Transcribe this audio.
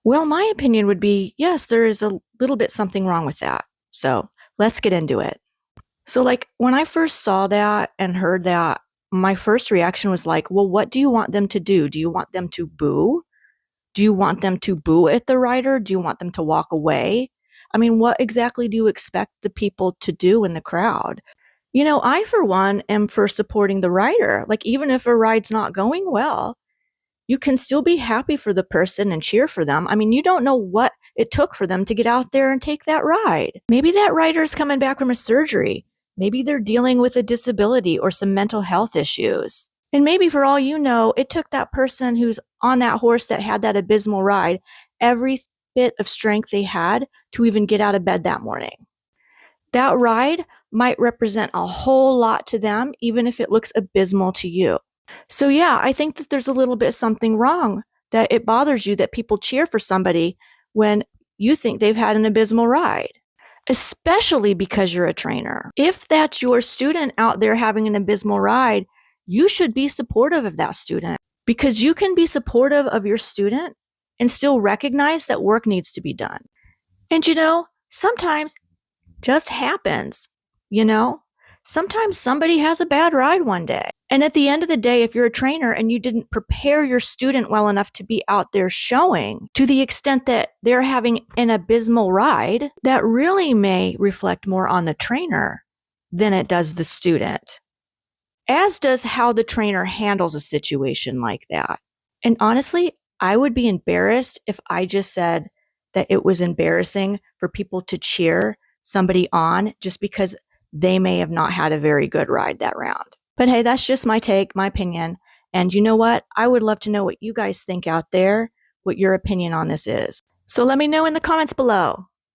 Well, my opinion would be yes, there is a little bit something wrong with that. So let's get into it. So, like, when I first saw that and heard that, my first reaction was like, well, what do you want them to do? Do you want them to boo? Do you want them to boo at the rider? Do you want them to walk away? I mean, what exactly do you expect the people to do in the crowd? I, for one, am for supporting the rider. Like, even if a ride's not going well, you can still be happy for the person and cheer for them. I mean, you don't know what it took for them to get out there and take that ride. Maybe that rider's coming back from a surgery. Maybe they're dealing with a disability or some mental health issues. And maybe for all you know, it took that person who's on that horse that had that abysmal ride every bit of strength they had to even get out of bed that morning. That ride might represent a whole lot to them, even if it looks abysmal to you. So yeah, I think that there's a little bit something wrong, that it bothers you that people cheer for somebody when you think they've had an abysmal ride, especially because you're a trainer. If that's your student out there having an abysmal ride, you should be supportive of that student, because you can be supportive of your student and still recognize that work needs to be done. And sometimes just happens, Sometimes somebody has a bad ride one day. And at the end of the day, if you're a trainer and you didn't prepare your student well enough to be out there showing to the extent that they're having an abysmal ride, that really may reflect more on the trainer than it does the student, as does how the trainer handles a situation like that. And honestly, I would be embarrassed if I just said that it was embarrassing for people to cheer somebody on just because they may have not had a very good ride that round. But hey, that's just my take, my opinion. And you know what? I would love to know what you guys think out there, what your opinion on this is. So let me know in the comments below.